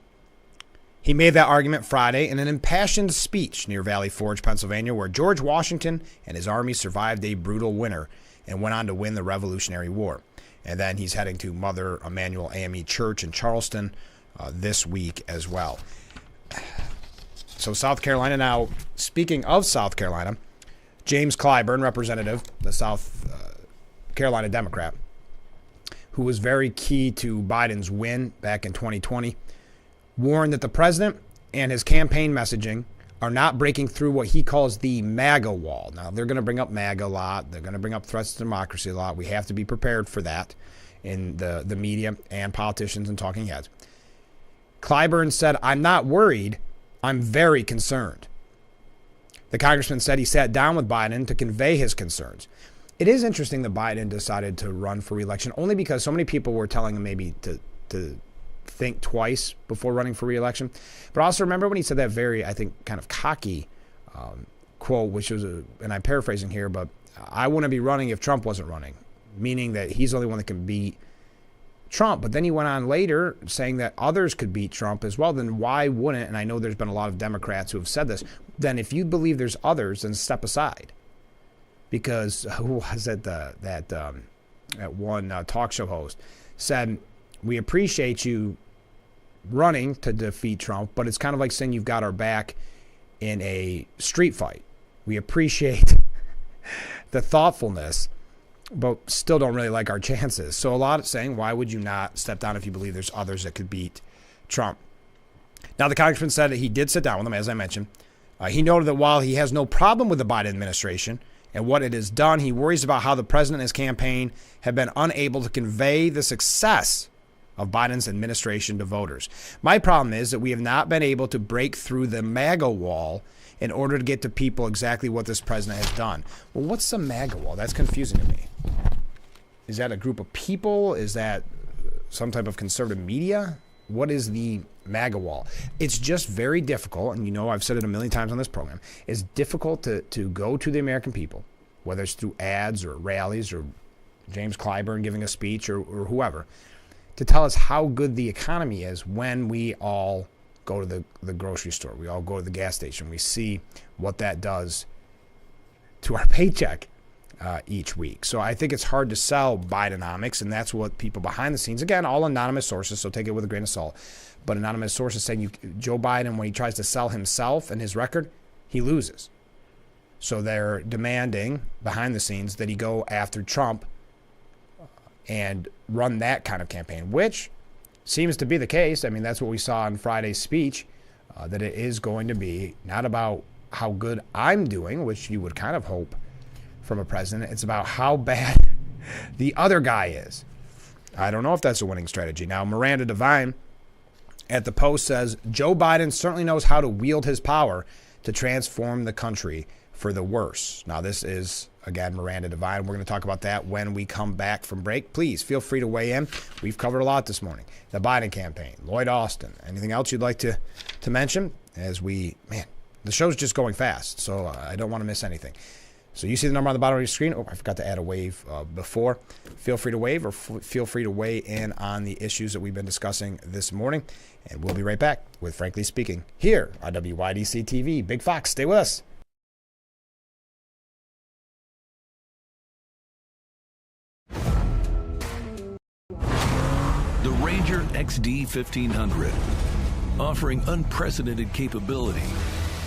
Speaker 1: He made that argument Friday in an impassioned speech near Valley Forge, Pennsylvania, where George Washington and his army survived a brutal winter and went on to win the Revolutionary War. And then he's heading to Mother Emanuel AME Church in Charleston this week as well. So South Carolina now, speaking of South Carolina, James Clyburn, representative, the South Carolina Democrat, who was very key to Biden's win back in 2020, warned that the president and his campaign messaging are not breaking through what he calls the MAGA wall. Now, they're going to bring up MAGA a lot. They're going to bring up threats to democracy a lot. We have to be prepared for that in the media and politicians and talking heads. Clyburn said, "I'm not worried. I'm very concerned." The congressman said he sat down with Biden to convey his concerns. It is interesting that Biden decided to run for re-election only because so many people were telling him maybe to think twice before running for re-election. But also remember when he said that very, I think, kind of cocky quote, which was, and I'm paraphrasing here, but I wouldn't be running if Trump wasn't running, meaning that he's the only one that can beat Trump. But then he went on later saying that others could beat Trump as well. Then why wouldn't, and I know there's been a lot of Democrats who have said this, then if you believe there's others, then step aside. Because who was it, that one talk show host said, we appreciate you running to defeat Trump, but it's kind of like saying you've got our back in a street fight. We appreciate the thoughtfulness, but still don't really like our chances. So a lot of saying, why would you not step down if you believe there's others that could beat Trump? Now, the congressman said that he did sit down with him, as I mentioned. He noted that while he has no problem with the Biden administration and what it has done, he worries about how the president and his campaign have been unable to convey the success of Biden's administration to voters. My problem is that we have not been able to break through the MAGA wall in order to get to people exactly what this president has done. Well, what's the MAGA wall? That's confusing to me. Is that a group of people? Is that some type of conservative media? What is the MAGA wall? It's just very difficult, and I've said it a million times on this program, it's difficult to go to the American people, whether it's through ads or rallies or James Clyburn giving a speech or whoever, to tell us how good the economy is when we all go to the grocery store. We all go to the gas station. We see what that does to our paycheck each week. So I think it's hard to sell Bidenomics, and that's what people behind the scenes, again, all anonymous sources, so take it with a grain of salt, but anonymous sources saying Joe Biden, when he tries to sell himself and his record, he loses. So they're demanding behind the scenes that he go after Trump and run that kind of campaign, which seems to be the case. I mean, that's what we saw in Friday's speech, that it is going to be not about how good I'm doing, which you would kind of hope from a president. It's about how bad the other guy is. I don't know if that's a winning strategy. Now, Miranda Devine at the Post says, Joe Biden certainly knows how to wield his power to transform the country for the worse. Now, this is, again, Miranda Devine. We're going to talk about that when we come back from break. Please feel free to weigh in. We've covered a lot this morning. The Biden campaign, Lloyd Austin. Anything else you'd like to mention? The show's just going fast, so I don't want to miss anything. So you see the number on the bottom of your screen. Oh, I forgot to add a wave before. Feel free to wave or feel free to weigh in on the issues that we've been discussing this morning. And we'll be right back with Frankly Speaking here on WYDC TV. Big Fox, stay with us.
Speaker 15: The Ranger XD 1500, offering unprecedented capability,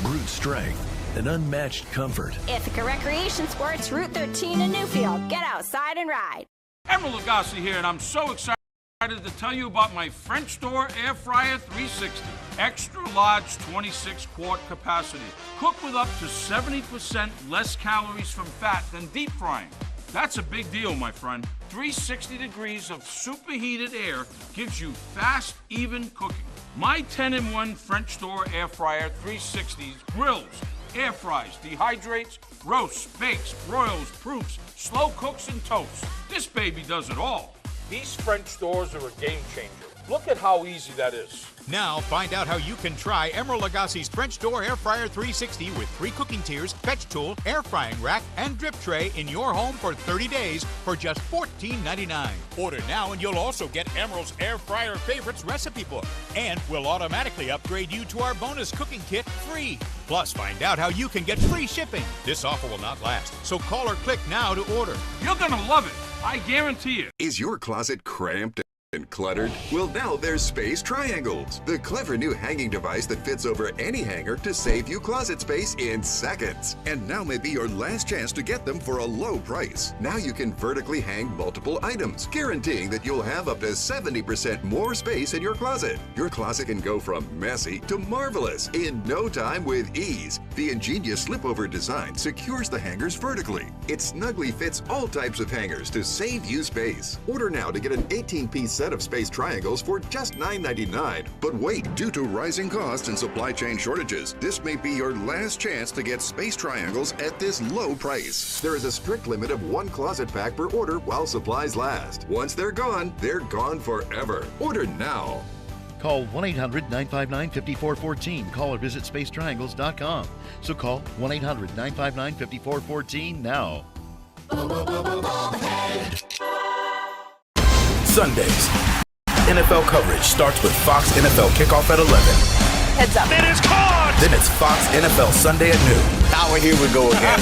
Speaker 15: brute strength, and unmatched comfort.
Speaker 16: Ithaca Recreation Sports, Route 13 in Newfield. Get outside and ride.
Speaker 17: Emeril Lagasse here, and I'm so excited to tell you about my French door air fryer 360. Extra large 26-quart capacity. Cook with up to 70% less calories from fat than deep frying. That's a big deal, my friend. 360 degrees of superheated air gives you fast, even cooking. My 10-in-1 French door air fryer 360s grills, air fries, dehydrates, roasts, bakes, broils, proofs, slow cooks, and toasts. This baby does it all. These French doors are a game changer. Look at how easy that is.
Speaker 18: Now, find out how you can try Emeril Lagasse's French Door Air Fryer 360 with 3 cooking tiers, fetch tool, air frying rack, and drip tray in your home for 30 days for just $14.99. Order now and you'll also get Emeril's Air Fryer Favorites recipe book. And we'll automatically upgrade you to our bonus cooking kit free. Plus, find out how you can get free shipping. This offer will not last, so call or click now to order.
Speaker 17: You're gonna love it, I guarantee it.
Speaker 6: Is your closet cramped and cluttered? Well, now there's Space Triangles, the clever new hanging device that fits over any hanger to save you closet space in seconds. And now may be your last chance to get them for a low price. Now you can vertically hang multiple items, guaranteeing that you'll have up to 70% more space in your closet. Your closet can go from messy to marvelous in no time with ease. The ingenious slip-over design secures the hangers vertically. It snugly fits all types of hangers to save you space. Order now to get an 18-piece set of Space Triangles for just $9.99. But wait, due to rising costs and supply chain shortages, this may be your last chance to get Space Triangles at this low price. There is a strict limit of 1 closet pack per order while supplies last. Once they're gone forever. Order now.
Speaker 14: Call 1-800-959-5414. Call or visit spacetriangles.com. So call 1-800-959-5414 now.
Speaker 19: Sundays, NFL coverage starts with Fox NFL Kickoff at 11.
Speaker 12: Heads up.
Speaker 19: It is caught! Then it's Fox NFL Sunday at noon.
Speaker 20: Now here we go again.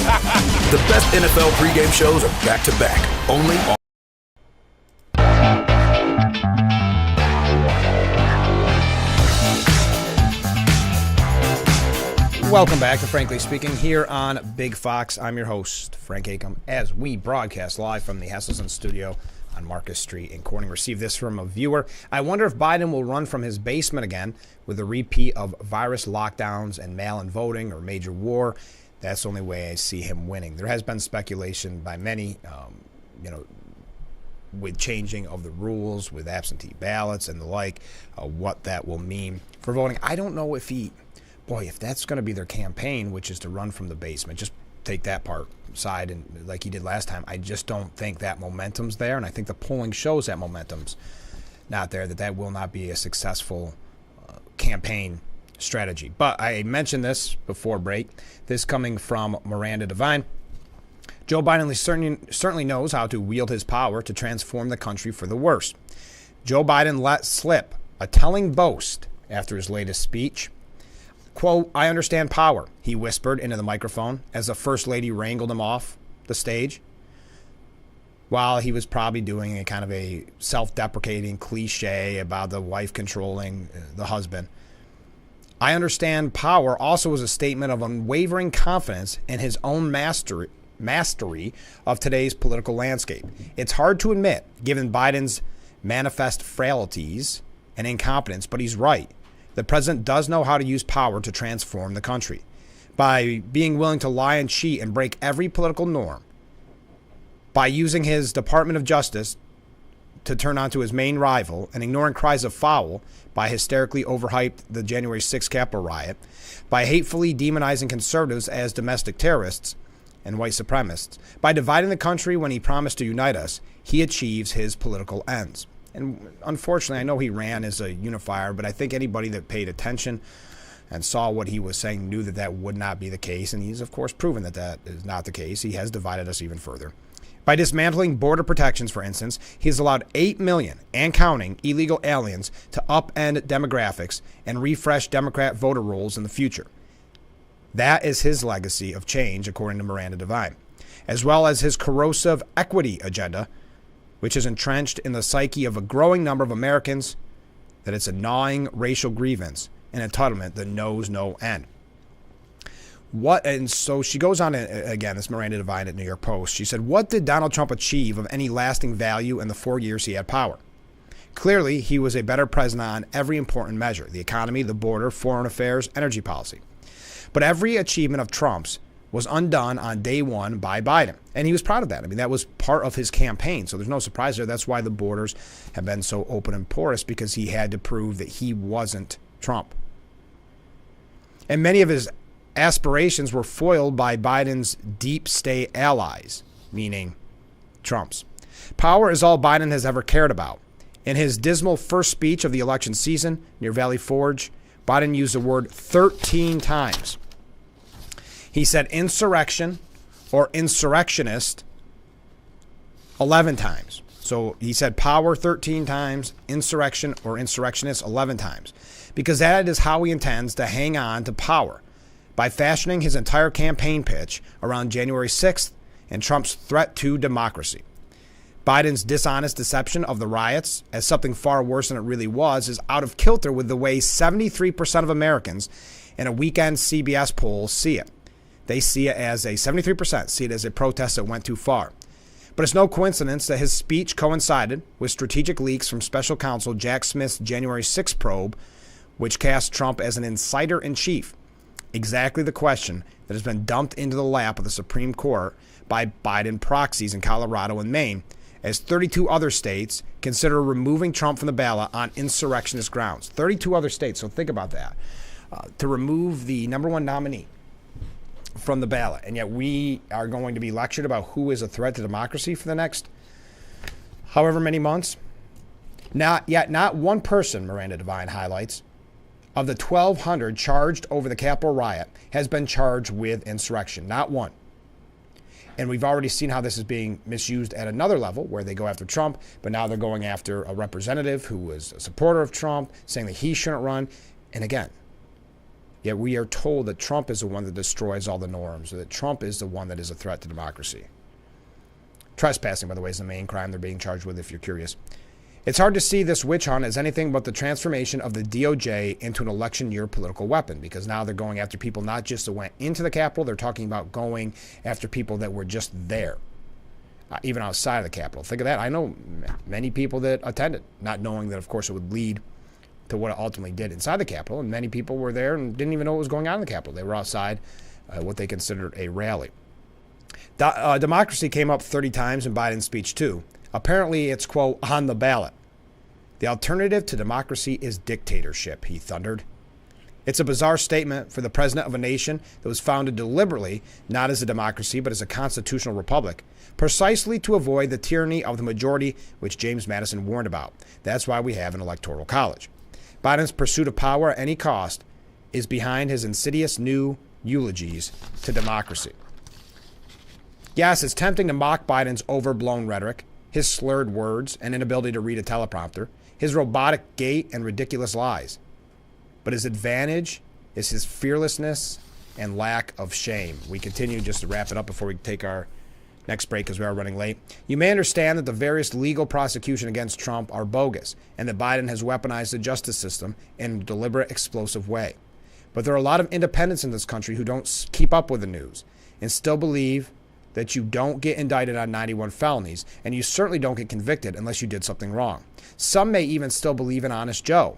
Speaker 19: The best NFL pregame shows are back-to-back, only on
Speaker 1: Welcome back to Frankly Speaking here on Big Fox. I'm your host, Frank Acom, as we broadcast live from the Hesselson studio on Marcus Street in Corning. Received this from a viewer. I wonder if Biden will run from his basement again with a repeat of virus lockdowns and mail-in voting or major war. That's the only way I see him winning. There has been speculation by many, with changing of the rules, with absentee ballots and the like, what that will mean for voting. I don't know if if that's going to be their campaign, which is to run from the basement, just take that part side and like he did last time. I just don't think that momentum's there, and I think the polling shows that momentum's not there, that will not be a successful campaign strategy. But I mentioned this before break. This coming from Miranda Devine. Joe Biden certainly knows how to wield his power to transform the country for the worse. Joe Biden let slip a telling boast after his latest speech. Quote, "I understand power," he whispered into the microphone as the First Lady wrangled him off the stage, while he was probably doing a kind of a self-deprecating cliche about the wife controlling the husband. "I understand power" also was a statement of unwavering confidence in his own mastery of today's political landscape. It's hard to admit, given Biden's manifest frailties and incompetence, but he's right. The president does know how to use power to transform the country. By being willing to lie and cheat and break every political norm, by using his Department of Justice to turn onto his main rival and ignoring cries of foul, by hysterically overhyped the January 6th Capitol riot, by hatefully demonizing conservatives as domestic terrorists and white supremacists, by dividing the country when he promised to unite us, he achieves his political ends. And unfortunately, I know he ran as a unifier, but I think anybody that paid attention and saw what he was saying knew that that would not be the case. And he's, of course, proven that that is not the case. He has divided us even further. By dismantling border protections, for instance, he has allowed 8 million and counting illegal aliens to upend demographics and refresh Democrat voter rolls in the future. That is his legacy of change, according to Miranda Devine, as well as his corrosive equity agenda, which is entrenched in the psyche of a growing number of Americans, that it's a gnawing racial grievance, an entitlement that knows no end. And so she goes on, again, this Miranda Devine at New York Post. She said, "What did Donald Trump achieve of any lasting value in the 4 years he had power? Clearly, he was a better president on every important measure: the economy, the border, foreign affairs, energy policy. But every achievement of Trump's was undone on day one by Biden. And he was proud of that. I mean, that was part of his campaign. So there's no surprise there. That's why the borders have been so open and porous, because he had to prove that he wasn't Trump. And many of his aspirations were foiled by Biden's deep state allies, meaning Trump's. Power is all Biden has ever cared about. In his dismal first speech of the election season near Valley Forge, Biden used the word 13 times. He said insurrection or insurrectionist 11 times. So he said power 13 times, insurrection or insurrectionist 11 times, because that is how he intends to hang on to power, by fashioning his entire campaign pitch around January 6th and Trump's threat to democracy. Biden's dishonest deception of the riots as something far worse than it really was is out of kilter with the way 73% of Americans in a weekend CBS poll see it. They see it as 73% see it as a protest that went too far. But it's no coincidence that his speech coincided with strategic leaks from special counsel Jack Smith's January 6th probe, which cast Trump as an insider-in-chief. Exactly the question that has been dumped into the lap of the Supreme Court by Biden proxies in Colorado and Maine, as 32 other states consider removing Trump from the ballot on insurrectionist grounds. 32 other states, so think about that, to remove the number one nominee from the ballot. And yet we are going to be lectured about who is a threat to democracy for the next however many months. Not one person, Miranda Devine highlights, of the 1,200 charged over the Capitol riot has been charged with insurrection. Not one. And we've already seen how this is being misused at another level, where they go after Trump, but now they're going after a representative who was a supporter of Trump, saying that he shouldn't run. And again, yet we are told that Trump is the one that destroys all the norms, or that Trump is the one that is a threat to democracy. Trespassing, by the way, is the main crime they're being charged with, if you're curious. It's hard to see this witch hunt as anything but the transformation of the DOJ into an election year political weapon, because now they're going after people not just that went into the Capitol, they're talking about going after people that were just there, even outside of the Capitol. Think of that. I know many people that attended, not knowing that, of course, it would lead to what it ultimately did inside the Capitol, and many people were there and didn't even know what was going on in the Capitol. They were outside what they considered a rally. Democracy came up 30 times in Biden's speech, too. Apparently, it's, quote, on the ballot. The alternative to democracy is dictatorship, he thundered. It's a bizarre statement for the president of a nation that was founded deliberately, not as a democracy, but as a constitutional republic, precisely to avoid the tyranny of the majority, which James Madison warned about. That's why we have an electoral college. Biden's pursuit of power at any cost is behind his insidious new eulogies to democracy. Yes, it's tempting to mock Biden's overblown rhetoric, his slurred words and inability to read a teleprompter, his robotic gait and ridiculous lies. But his advantage is his fearlessness and lack of shame. We continue, just to wrap it up before we take our next break because we are running late. You may understand that the various legal prosecutions against Trump are bogus and that Biden has weaponized the justice system in a deliberate, explosive way. But there are a lot of independents in this country who don't keep up with the news and still believe that you don't get indicted on 91 felonies, and you certainly don't get convicted unless you did something wrong. Some may even still believe in Honest Joe.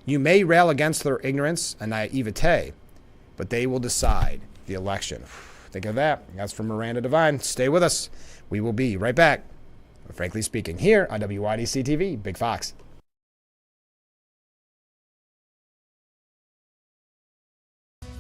Speaker 1: You may rail against their ignorance and naivete, but they will decide the election. Think of that. That's from Miranda Devine. Stay with us. We will be right back, Frankly Speaking, here on WYDC TV, Big Fox.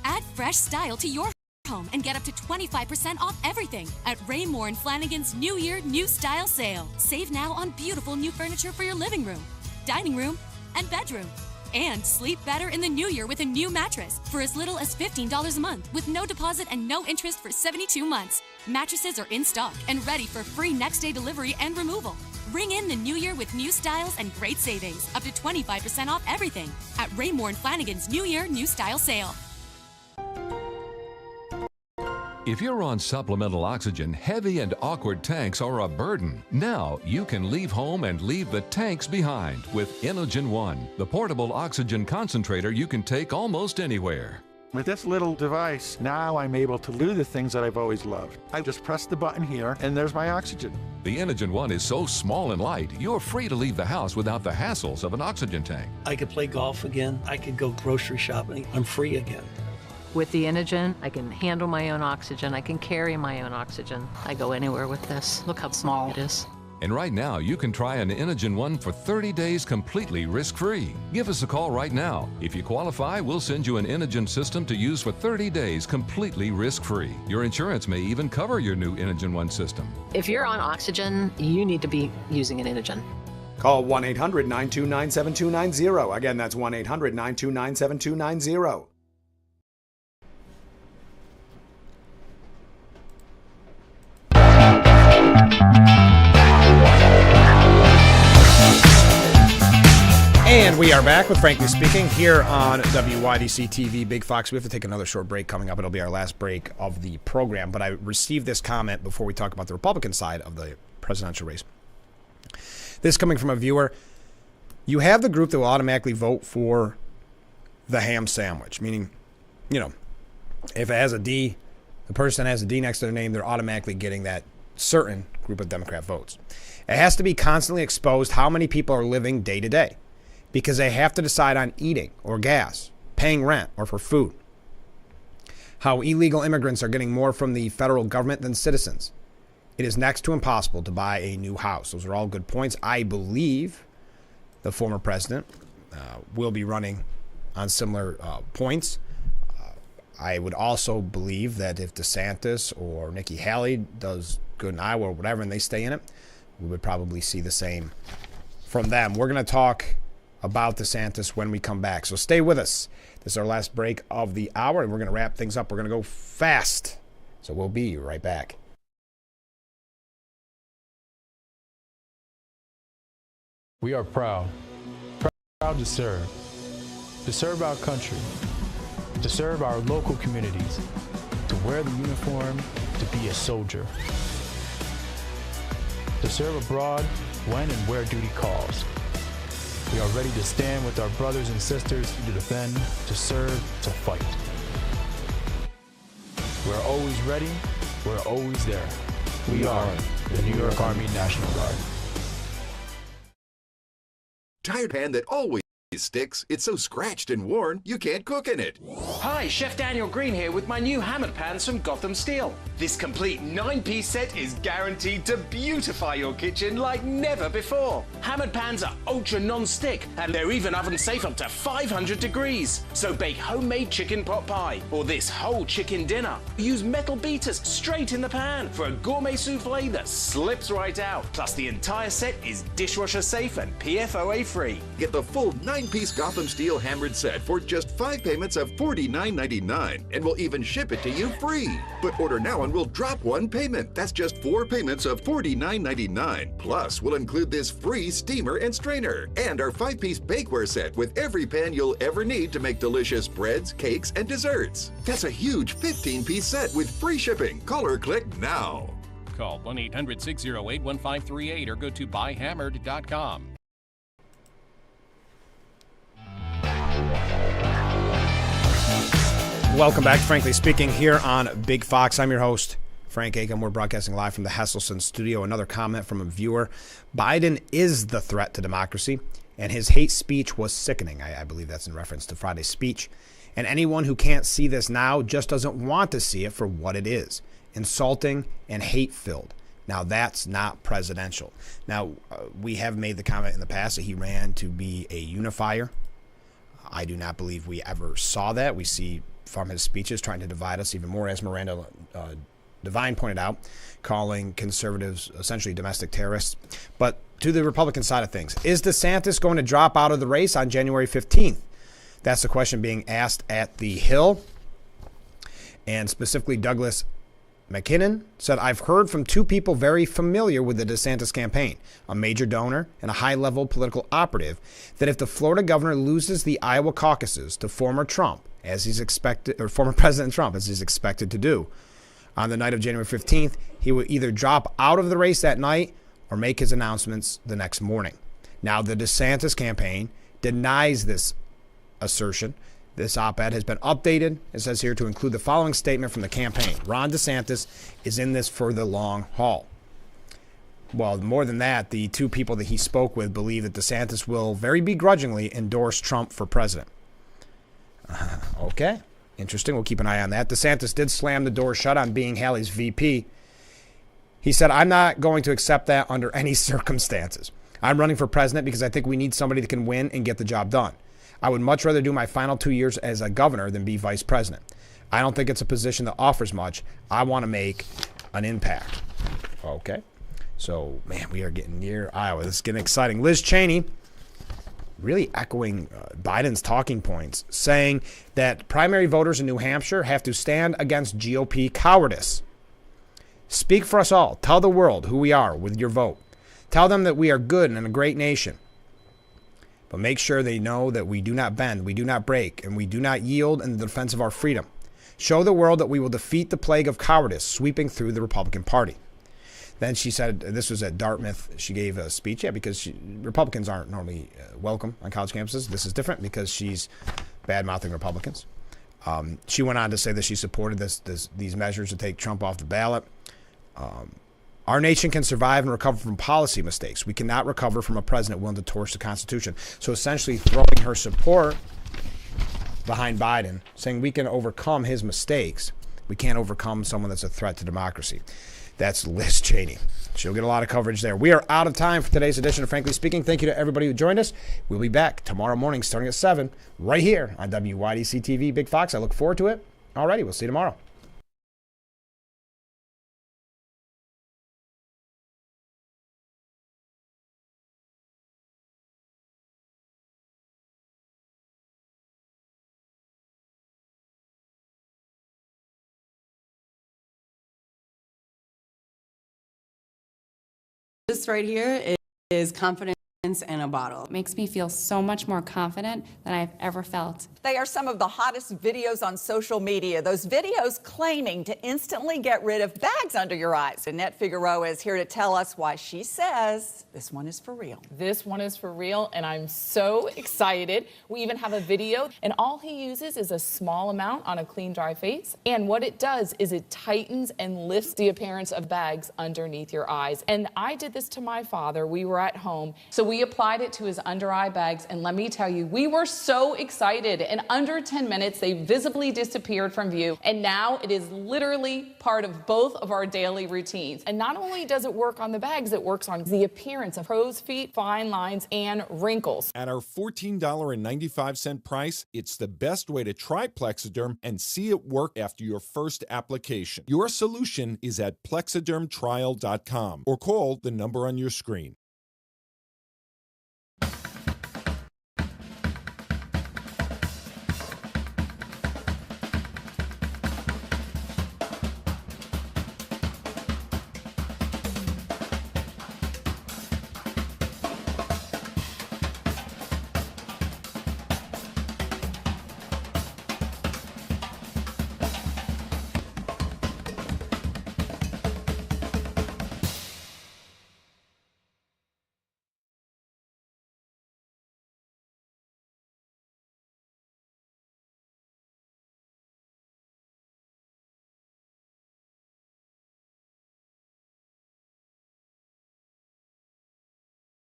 Speaker 20: Add fresh style to your home and get up to 25% off everything at Raymore and Flanagan's New Year New Style Sale. Save now on beautiful new furniture for your living room, dining room, and bedroom. And sleep better in the new year with a new mattress for as little as $15 a month with no deposit and no interest for 72 months. Mattresses are in stock and ready for free next day delivery and removal. Ring in the new year with new styles and great savings, up to 25% off everything at Raymore and Flanagan's New Year New Style Sale.
Speaker 21: If you're on supplemental oxygen, heavy and awkward tanks are a burden. Now you can leave home and leave the tanks behind with Inogen One, the portable oxygen concentrator you can take almost anywhere.
Speaker 22: With this little device, now I'm able to do the things that I've always loved. I just press the button here, and there's my oxygen.
Speaker 21: The Inogen One is so small and light, you're free to leave the house without the hassles of an oxygen tank.
Speaker 23: I could play golf again. I could go grocery shopping. I'm free again.
Speaker 24: With the Inogen, I can handle my own oxygen. I can carry my own oxygen. I go anywhere with this. Look how small it is.
Speaker 21: And right now, you can try an Inogen One for 30 days completely risk-free. Give us a call right now. If you qualify, we'll send you an Inogen system to use for 30 days completely risk-free. Your insurance may even cover your new Inogen One system.
Speaker 24: If you're on oxygen, you need to be using an Inogen.
Speaker 10: Call 1-800-929-7290. Again, that's 1-800-929-7290.
Speaker 1: And we are back with Frankly Speaking here on WYDC TV, Big Fox. We have to take another short break coming up. It'll be our last break of the program. But I received this comment before we talk about the Republican side of the presidential race. This coming from a viewer. You have the group that will automatically vote for the ham sandwich, meaning, you know, if it has a D, the person has a D next to their name, they're automatically getting that certain group of Democrat votes. It has to be constantly exposed how many people are living day to day, because they have to decide on eating or gas, paying rent, or for food. How illegal immigrants are getting more from the federal government than citizens. It is next to impossible to buy a new house. Those are all good points. I believe the former president will be running on similar points. I would also believe that if DeSantis or Nikki Haley does good in Iowa or whatever and they stay in it, we would probably see the same from them. We're going to talk about DeSantis when we come back. So stay with us. This is our last break of the hour, and we're going to wrap things up. We're going to go fast. So we'll be right back.
Speaker 25: We are proud to serve our country, to serve our local communities, to wear the uniform, to be a soldier, to serve abroad when and where duty calls. We are ready to stand with our brothers and sisters to defend, to serve, to fight. We're always ready, we're always there. We are the New York Army National Guard.
Speaker 6: Tire pan that always sticks. It's so scratched and worn, you can't cook in it.
Speaker 7: Hi, Chef Daniel Green here with my new hammered pans from Gotham Steel. This complete 9-piece set is guaranteed to beautify your kitchen like never before. Hammered pans are ultra non-stick, and they're even oven safe up to 500 degrees. So bake homemade chicken pot pie or this whole chicken dinner. Use metal beaters straight in the pan for a gourmet souffle that slips right out. Plus the entire set is dishwasher safe and PFOA free.
Speaker 6: Get the full 9-piece Gotham Steel hammered set for just 5 payments of $49.99, and we'll even ship it to you free. But order now and we'll drop one payment. That's just 4 payments of $49.99. Plus, we'll include this free steamer and strainer and our 5-piece bakeware set with every pan you'll ever need to make delicious breads, cakes, and desserts. That's a huge 15-piece set with free shipping. Call or click now.
Speaker 2: Call 1-800-608-1538 or go to buyhammered.com.
Speaker 1: Welcome back to Frankly Speaking here on Big Fox. I'm your host, Frank Aiken. We're broadcasting live from the Hesselson studio. Another comment from a viewer. Biden is the threat to democracy, and his hate speech was sickening. I believe that's in reference to Friday's speech. And anyone who can't see this now just doesn't want to see it for what it is. Insulting and hate-filled. Now, that's not presidential. Now, we have made the comment in the past that he ran to be a unifier. I do not believe we ever saw that. We see from his speeches trying to divide us even more, as Miranda Devine pointed out, calling conservatives essentially domestic terrorists. But to the Republican side of things, is DeSantis going to drop out of the race on January 15th? That's the question being asked at the Hill. And specifically, Douglas McKinnon said, I've heard from 2 people very familiar with the DeSantis campaign, a major donor and a high-level political operative, that if the Florida governor loses the Iowa caucuses to former President Trump, as he's expected to do, on the night of January 15th, he would either drop out of the race that night or make his announcements the next morning. Now, the DeSantis campaign denies this assertion. This op-ed has been updated, it says here, to include the following statement from the campaign. Ron DeSantis is in this for the long haul. Well, more than that, the 2 people that he spoke with believe that DeSantis will very begrudgingly endorse Trump for president. Okay, interesting. We'll keep an eye on that. DeSantis did slam the door shut on being Haley's VP. He said, I'm not going to accept that under any circumstances. I'm running for president because I think we need somebody that can win and get the job done. I would much rather do my final 2 years as a governor than be vice president. I don't think it's a position that offers much. I want to make an impact. Okay. So, man, we are getting near Iowa. This is getting exciting. Liz Cheney really echoing Biden's talking points, saying that primary voters in New Hampshire have to stand against GOP cowardice. Speak for us all. Tell the world who we are with your vote. Tell them that we are good and a great nation. But make sure they know that we do not bend, we do not break, and we do not yield in the defense of our freedom. Show the world that we will defeat the plague of cowardice sweeping through the Republican Party. Then she said, this was at Dartmouth, she gave a speech, because Republicans aren't normally welcome on college campuses. This is different because she's bad-mouthing Republicans. She went on to say that she supported these measures to take Trump off the ballot. Our nation can survive and recover from policy mistakes. We cannot recover from a president willing to torch the Constitution. So essentially throwing her support behind Biden, saying we can overcome his mistakes. We can't overcome someone that's a threat to democracy. That's Liz Cheney. She'll get a lot of coverage there. We are out of time for today's edition of Frankly Speaking. Thank you to everybody who joined us. We'll be back tomorrow morning starting at 7 right here on WYDC TV Big Fox. I look forward to it. Alrighty, we'll see you tomorrow.
Speaker 3: This right here is confidence in a bottle. It makes me feel so much more confident than I've ever felt.
Speaker 4: They are some of the hottest videos on social media. Those videos claiming to instantly get rid of bags under your eyes. Annette Figueroa is here to tell us why she says this one is for real.
Speaker 5: This one is for real, and I'm so excited. We even have a video, and all he uses is a small amount on a clean, dry face. And what it does is it tightens and lifts the appearance of bags underneath your eyes. And I did this to my father. We were at home. So we applied it to his under eye bags, and let me tell you, we were so excited. In under 10 minutes, they visibly disappeared from view, and now it is literally part of both of our daily routines. And not only does it work on the bags, it works on the appearance of crow's feet, fine lines, and wrinkles.
Speaker 8: At our $14.95 price, it's the best way to try Plexiderm and see it work after your first application. Your solution is at plexidermtrial.com or call the number on your screen.